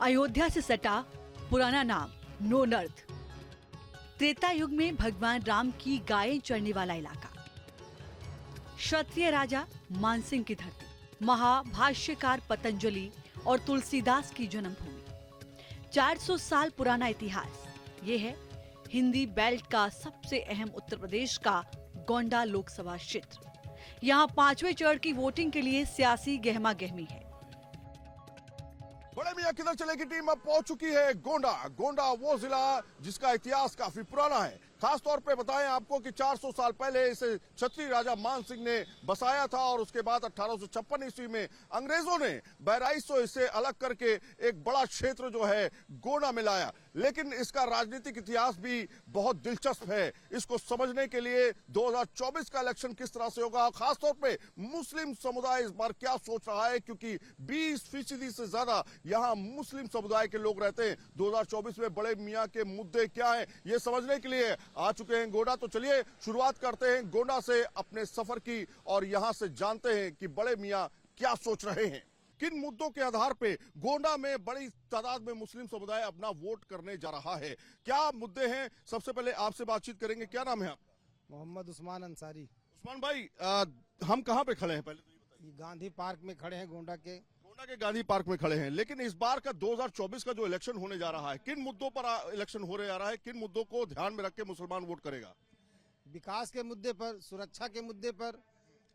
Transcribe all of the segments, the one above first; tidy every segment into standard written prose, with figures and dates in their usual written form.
अयोध्या से सटा पुराना नाम नोनर्थ। त्रेता युग में भगवान राम की गायें चरने वाला इलाका। क्षत्रिय राजा मानसिंह की धरती, महाभाष्यकार पतंजलि और तुलसीदास की जन्मभूमि। 400 साल पुराना इतिहास। ये है हिंदी बेल्ट का सबसे अहम उत्तर प्रदेश का गोंडा लोकसभा क्षेत्र। यहाँ 5वें चरण की वोटिंग के लिए सियासी गहमा गहमी है। बड़े मियां किधर चले की टीम अब पहुंच चुकी है गोंडा। गोंडा वो जिला जिसका इतिहास काफी पुराना है। खास तौर पे बताएं आपको कि 400 साल पहले इसे क्षत्रिय राजा मान सिंह ने बसाया था और उसके बाद 1856 ईस्वी में अंग्रेजों ने बहराइच से इसे अलग करके एक बड़ा क्षेत्र जो है गोंडा में लाया। लेकिन इसका राजनीतिक इतिहास भी बहुत दिलचस्प है। इसको समझने के लिए 2024 का इलेक्शन किस तरह से होगा, खासतौर पे मुस्लिम समुदाय इस बार क्या सोच रहा है, क्योंकि 20% से ज्यादा यहाँ मुस्लिम समुदाय के लोग रहते हैं। 2024 में बड़े मियां के मुद्दे क्या हैं, ये समझने के लिए आ चुके हैं गोंडा। तो चलिए शुरुआत करते हैं गोंडा से अपने सफर की और यहां से जानते हैं कि बड़े मियां क्या सोच रहे हैं। किन मुद्दों के आधार पे गोंडा में बड़ी तादाद में मुस्लिम समुदाय अपना वोट करने जा रहा है, क्या मुद्दे हैं, सबसे पहले आपसे बातचीत करेंगे। क्या नाम है आपका? मोहम्मद उस्मान अंसारी। उस्मान भाई, हम कहाँ पे खड़े हैं पहले तो ये बताइए। गांधी पार्क में खड़े हैं गोंडा के गांधी पार्क में खड़े हैं। लेकिन इस बार का 2024 का जो इलेक्शन होने जा रहा है, किन मुद्दों पर इलेक्शन होने जा रहा है, किन मुद्दों को ध्यान में रख के मुसलमान वोट करेगा? विकास के मुद्दे पर, सुरक्षा के मुद्दे पर।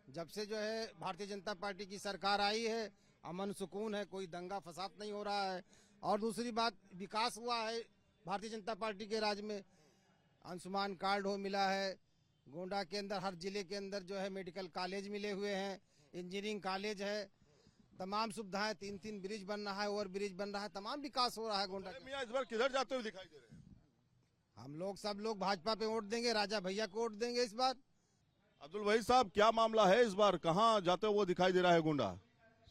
जब से जो है भारतीय जनता पार्टी की सरकार आई है, अमन सुकून है, कोई दंगा फसाद नहीं हो रहा है। और दूसरी बात, विकास हुआ है भारतीय जनता पार्टी के राज में। आयुष्मान कार्ड हो मिला है गोंडा के अंदर, हर जिले के अंदर जो है मेडिकल कॉलेज मिले हुए हैं, इंजीनियरिंग कॉलेज है, तमाम सुविधाएं, 3 ब्रिज बन रहा है, ओवर ब्रिज बन रहा है, तमाम विकास हो रहा है गोंडा। मियां इस बार किधर जाते हुए दिखाई दे रहे हैं? हम लोग सब लोग भाजपा पे वोट देंगे, राजा भैया को वोट देंगे इस बार। अब्दुल भाई साहब, क्या मामला है इस बार, कहाँ जाते हुए दिखाई दे रहा है गोंडा?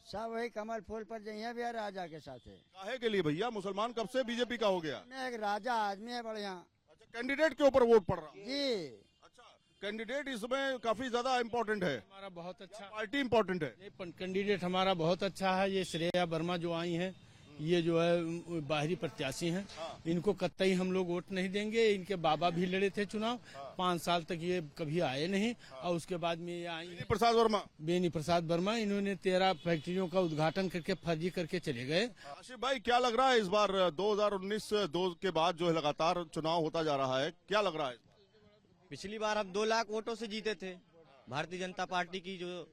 सब वही कमल फूल पर जइया भी है राजा के साथ है। काहे के लिए भैया, मुसलमान कब से बीजेपी का हो गया? मैं एक राजा आदमी है बढ़िया। अच्छा, कैंडिडेट के ऊपर वोट पड़ रहा है? जी। अच्छा, कैंडिडेट इसमें काफी ज्यादा इम्पोर्टेंट है, हमारा बहुत अच्छा पार्टी इम्पोर्टेंट है। ये कैंडिडेट हमारा बहुत अच्छा है। ये श्रेया वर्मा जो आई हैं, ये जो है बाहरी प्रत्याशी हैं, इनको कतई हम लोग वोट नहीं देंगे। इनके बाबा भी लड़े थे चुनाव, 5 साल तक ये कभी आए नहीं, और उसके बाद में ये आई हैं बेनी प्रसाद वर्मा। इन्होंने 13 फैक्ट्रियों का उद्घाटन करके फर्जी करके चले गए। आशिफ भाई, क्या लग रहा है इस बार 2019 के बाद जो है लगातार चुनाव होता जा रहा है, क्या लग रहा है? पिछली बार हम 2 लाख वोटों से जीते थे। भारतीय जनता पार्टी की जो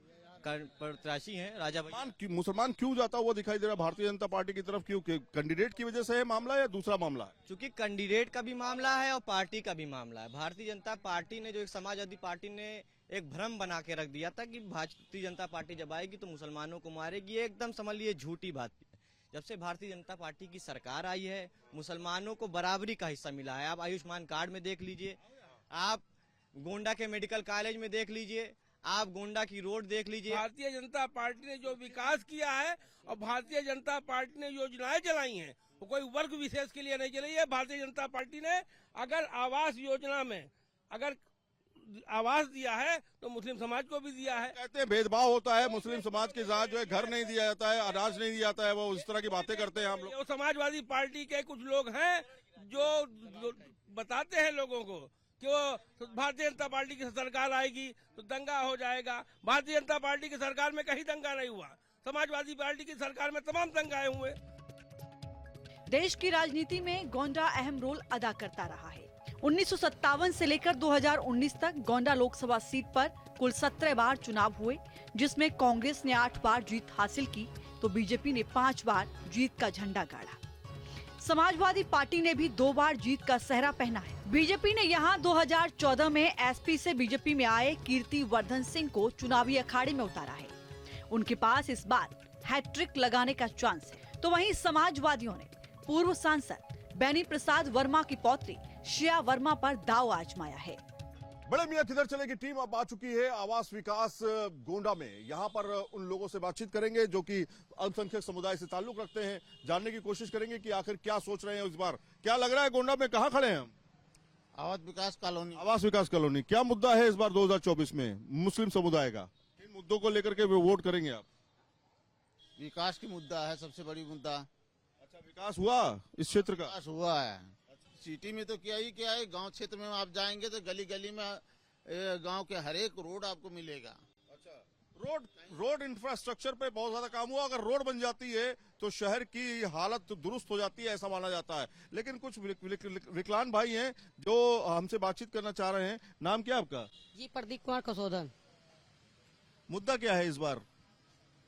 प्रत्याशी हैं राजा भाई। मुसलमान क्यों जाता हुआ दिखाई दे रहा है भारतीय जनता पार्टी की तरफ? क्यों, कैंडिडेट की वजह से है मामला या दूसरा मामला है? चूंकि कैंडिडेट का भी मामला है और पार्टी का भी मामला है। भारतीय जनता पार्टी ने जो एक समाजवादी पार्टी ने एक भ्रम बना के रख दिया था कि भारतीय जनता पार्टी जब आएगी तो मुसलमानों को मारेगी, एकदम समझ लिए झूठी बात। जब से भारतीय जनता पार्टी की सरकार आई है, मुसलमानों को बराबरी का हिस्सा मिला है। आप आयुष्मान कार्ड में देख लीजिए, आप गोंडा के मेडिकल कॉलेज में देख लीजिए, आप गोंडा की रोड देख लीजिए। भारतीय जनता पार्टी ने जो विकास किया है और भारतीय जनता पार्टी ने योजनाएं चलाई हैं, वो कोई वर्ग विशेष के लिए नहीं चलाई है। भारतीय जनता पार्टी ने अगर आवास योजना में अगर आवास दिया है तो मुस्लिम समाज को भी दिया है। कहते हैं भेदभाव होता है, मुस्लिम समाज के साथ जो है घर नहीं दिया जाता है, अनाज नहीं दिया जाता है, वो इस तरह की बातें करते हैं हम लोग। समाजवादी पार्टी के कुछ लोग हैं जो बताते हैं लोगों को कि वो भारतीय जनता पार्टी की सरकार आएगी तो दंगा हो जाएगा। भारतीय जनता पार्टी की सरकार में कहीं दंगा नहीं हुआ, समाजवादी पार्टी की सरकार में तमाम दंगाए हुए। देश की राजनीति में गोंडा अहम रोल अदा करता रहा है। 1957 से लेकर 2019 तक गोंडा लोकसभा सीट पर कुल 17 बार चुनाव हुए, जिसमें कांग्रेस ने 8 बार जीत हासिल की तो बीजेपी ने 5 बार जीत का झंडा गाड़ा। समाजवादी पार्टी ने भी 2 बार जीत का सेहरा पहना है। बीजेपी ने यहाँ 2014 में एसपी से बीजेपी में आए कीर्ति वर्धन सिंह को चुनावी अखाड़े में उतारा है। उनके पास इस बार हैट्रिक लगाने का चांस है। तो वहीं समाजवादियों ने पूर्व सांसद बेनी प्रसाद वर्मा की पौत्री श्रेया वर्मा पर दांव आजमाया है। बड़े मियां किधर चले की टीम अब आ चुकी है आवास विकास गोंडा में। यहां पर उन लोगों से बातचीत करेंगे जो कि अल्पसंख्यक समुदाय से ताल्लुक रखते हैं, जानने की कोशिश करेंगे कि आखिर क्या सोच रहे हैं इस बार। क्या लग रहा है गोंडा में, कहां खड़े हैं हम? आवास विकास कॉलोनी। आवास विकास कॉलोनी। क्या मुद्दा है इस बार 2024 में मुस्लिम समुदाय का? किन मुद्दों को लेकर के वोट करेंगे आप? विकास की मुद्दा है सबसे बड़ी मुद्दा। अच्छा, विकास हुआ इस क्षेत्र का? विकास हुआ है। सिटी में तो क्या है, गांव क्षेत्र में आप जाएंगे तो गली गली में गांव के हर एक रोड आपको मिलेगा। रोड इंफ्रास्ट्रक्चर पे बहुत ज्यादा काम हुआ। अगर रोड बन जाती है तो शहर की हालत दुरुस्त हो जाती है, ऐसा माना जाता है। लेकिन कुछ विकलांग भाई हैं जो हमसे बातचीत करना चाह रहे हैं। नाम क्या आपका? जी प्रदीप कुमार कसौदन। मुद्दा क्या है इस बार?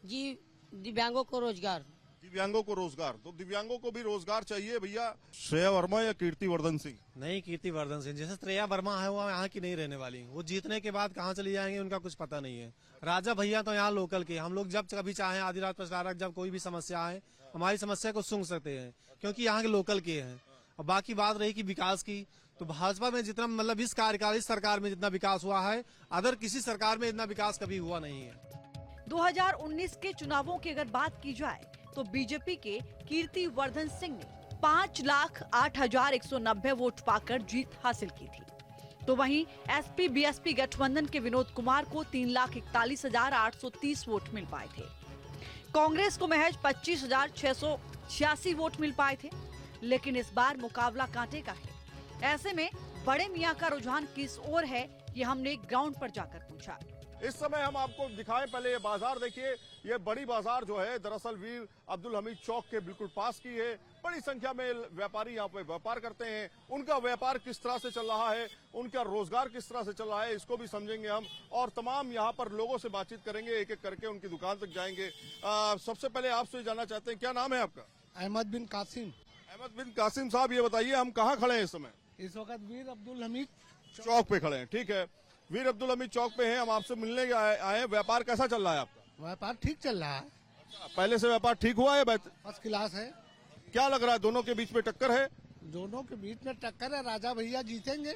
जी दिव्यांगों को रोजगार। दिव्यांगों को रोजगार, तो दिव्यांगों को भी रोजगार चाहिए भैया। श्रेया वर्मा या कीर्तिवर्धन सिंह? नहीं, कीर्तिवर्धन सिंह। जैसे श्रेया वर्मा है वो यहाँ की नहीं रहने वाली, वो जीतने के बाद कहाँ चली जाएंगे उनका कुछ पता नहीं है। राजा भैया तो यहाँ लोकल के, हम लोग जब कभी चाहें आधी रात प्रचारक जब कोई भी समस्या है हमारी समस्या को सुन सकते हैं, क्योंकि यहाँ के लोकल के हैं। और बाकी बात रही कि विकास की, तो भाजपा में जितना मतलब इस कार्यकाल इस सरकार में जितना विकास हुआ है अदर किसी सरकार में इतना विकास कभी हुआ नहीं है। 2019 के चुनावों की अगर बात की जाए तो बीजेपी के कीर्तिवर्धन सिंह ने 5,08,190 वोट पाकर जीत हासिल की थी, तो वहीं एसपी बीएसपी गठबंधन के विनोद कुमार को 3,41,830 वोट मिल पाए थे। कांग्रेस को महज 25,686 वोट मिल पाए थे। लेकिन इस बार मुकाबला कांटे का है। ऐसे में बड़े मियां का रुझान किस ओर है, ये हमने ग्राउंड पर जाकर पूछा। इस समय हम आपको दिखाएं, पहले ये बाजार देखिए। ये बड़ी बाजार जो है दरअसल वीर अब्दुल हमीद चौक के बिल्कुल पास की है। बड़ी संख्या में व्यापारी यहाँ पे व्यापार करते हैं। उनका व्यापार किस तरह से चल रहा है, उनका रोजगार किस तरह से चल रहा है, इसको भी समझेंगे हम। और तमाम यहाँ पर लोगों से बातचीत करेंगे, एक एक करके उनकी दुकान तक जाएंगे। सबसे पहले आपसे जानना चाहते हैं, क्या नाम है आपका? अहमद बिन कासिम। अहमद बिन कासिम साहब, ये बताइए हम कहाँ खड़े हैं इस समय? इस वक्त वीर अब्दुल हमीद चौक पे खड़े हैं, ठीक है। वीर अब्दुल हमीद चौक पे हैं, हम आपसे मिलने आए हैं। व्यापार कैसा चल रहा है आपका? व्यापार ठीक चल रहा है, पहले से व्यापार ठीक हुआ है? फर्स्ट क्लास है। क्या लग रहा है, दोनों के बीच में टक्कर है? दोनों के बीच में टक्कर है, राजा भैया जीतेंगे।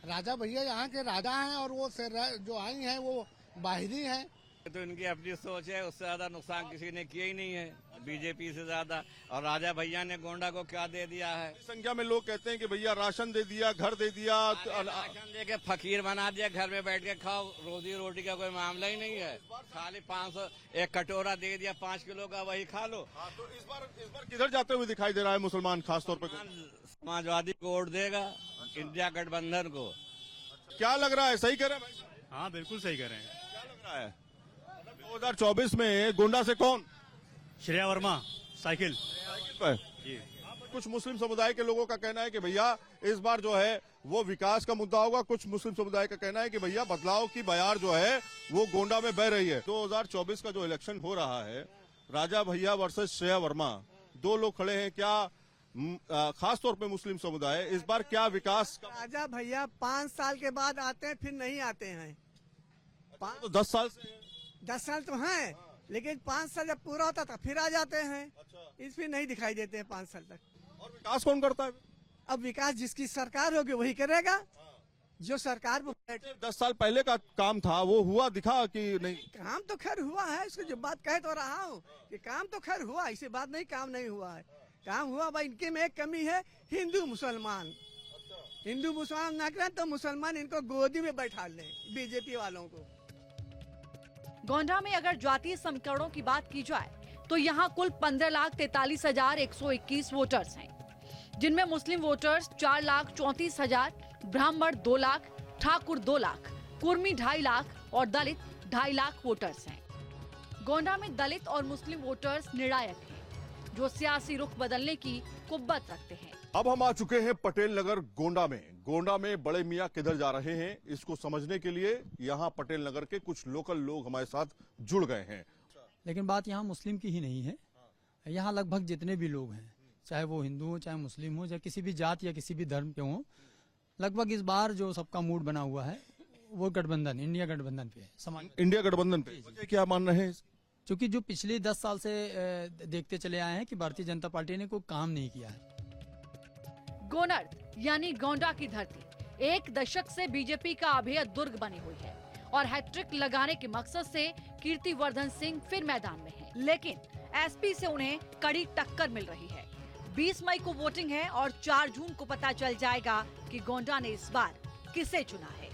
राजा भैया यहाँ के राजा हैं और वो जो आई हैं वो बाहरी हैं। तो इनकी अपनी सोच है, उससे ज्यादा नुकसान किसी ने किया ही नहीं है बीजेपी से ज्यादा। और राजा भैया ने गोंडा को क्या दे दिया है? संख्या में लोग कहते हैं कि भैया राशन दे दिया, घर दे दिया, राशन दे के फकीर बना दिया, घर में बैठ के खाओ, रोजी रोटी का कोई मामला ही नहीं है। खाली 500 एक कटोरा दे दिया 5 किलो का, वही खा लो। तो इस बार किधर जाते हुए दिखाई दे रहा है मुसलमान खासतौर पर? समाजवादी को वोट देगा, इंडिया गठबंधन को। क्या लग रहा है, सही कह रहे हैं भाई? हाँ बिल्कुल सही कह रहे हैं। क्या लग रहा है 2024 में गोंडा से कौन? श्रेया वर्मा साइकिल पर कुछ मुस्लिम समुदाय के लोगों का कहना है कि भैया इस बार जो है वो विकास का मुद्दा होगा। कुछ मुस्लिम समुदाय का कहना है कि भैया बदलाव की बयार जो है वो गोंडा में बह रही है। 2024 का जो इलेक्शन हो रहा है, राजा भैया वर्सेस श्रेया वर्मा, दो लोग खड़े हैं। क्या खास तौर पे मुस्लिम समुदाय इस बार क्या विकास? राजा भैया 5 साल के बाद आते हैं, फिर नहीं आते हैं। तो 10 साल से 10 साल तो हैं, लेकिन 5 साल जब पूरा होता था फिर आ जाते हैं। इस फिर नहीं दिखाई देते हैं 5 साल तक। और विकास कौन करता है? अब विकास जिसकी सरकार होगी वही करेगा, जो सरकार 10 साल पहले का काम था वो हुआ दिखा कि नहीं? काम तो खैर हुआ है, इसको जो बात कह तो रहा हूँ कि काम तो खैर हुआ, ऐसी बात नहीं काम नहीं हुआ है। काम हुआ भाई, इनके में एक कमी है, हिंदू मुसलमान। हिंदू मुसलमान ना करें तो मुसलमान इनको गोदी में बैठा लें, बीजेपी वालों को। गोंडा में अगर जातीय समीकरणों की बात की जाए तो यहाँ कुल 15,43,121 वोटर्स हैं, जिनमें मुस्लिम वोटर्स 4,34,000, ब्राह्मण 2 लाख, ठाकुर 2 लाख, कुर्मी 2.5 लाख और दलित 2.5 लाख वोटर्स हैं। गोंडा में दलित और मुस्लिम वोटर्स निर्णायक हैं, जो सियासी रुख बदलने की कुव्वत रखते हैं। अब हम आ चुके हैं पटेल नगर गोंडा में। गोंडा में बड़े मियां किधर जा रहे हैं, इसको समझने के लिए यहाँ पटेल नगर के कुछ लोकल लोग हमारे साथ जुड़ गए हैं। लेकिन बात यहाँ मुस्लिम की ही नहीं है। यहाँ लगभग जितने भी लोग हैं, चाहे वो हिंदू हो, चाहे मुस्लिम हो, चाहे किसी भी जाति या किसी भी धर्म के हों, लगभग इस बार जो सबका मूड बना हुआ है वो गठबंधन, इंडिया गठबंधन पे है। इंडिया गठबंधन पे क्या मान रहे हैं? क्योंकि जो पिछले 10 साल से देखते चले आए हैं कि भारतीय जनता पार्टी ने कोई काम नहीं किया है। गोनर यानी गोंडा की धरती 1 दशक से बीजेपी का अभेय दुर्ग बनी हुई है और हैट्रिक लगाने के मकसद से कीर्तिवर्धन सिंह फिर मैदान में हैं। लेकिन एसपी से उन्हें कड़ी टक्कर मिल रही है। 20 मई को वोटिंग है और 4 जून को पता चल जाएगा कि गोंडा ने इस बार किसे चुना है।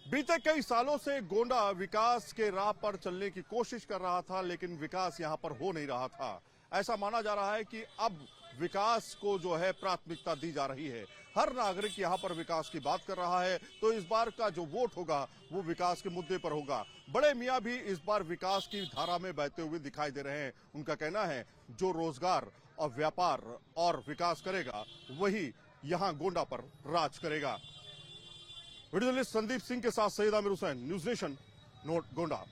बीते कई सालों से गोंडा विकास के राह पर चलने की कोशिश कर रहा था, लेकिन विकास यहाँ पर हो नहीं रहा था। ऐसा माना जा रहा है कि अब विकास को जो है प्राथमिकता दी जा रही है। हर नागरिक यहां पर विकास की बात कर रहा है, तो इस बार का जो वोट होगा वो विकास के मुद्दे पर होगा। बड़े मियां भी इस बार विकास की धारा में बहते हुए दिखाई दे रहे हैं। उनका कहना है जो रोजगार और व्यापार और विकास करेगा वही यहां गोंडा पर राज करेगा। वीडियो जर्नलिस्ट संदीप सिंह के साथ सईद आमिर हुसैन, न्यूज नेशन, गोंडा।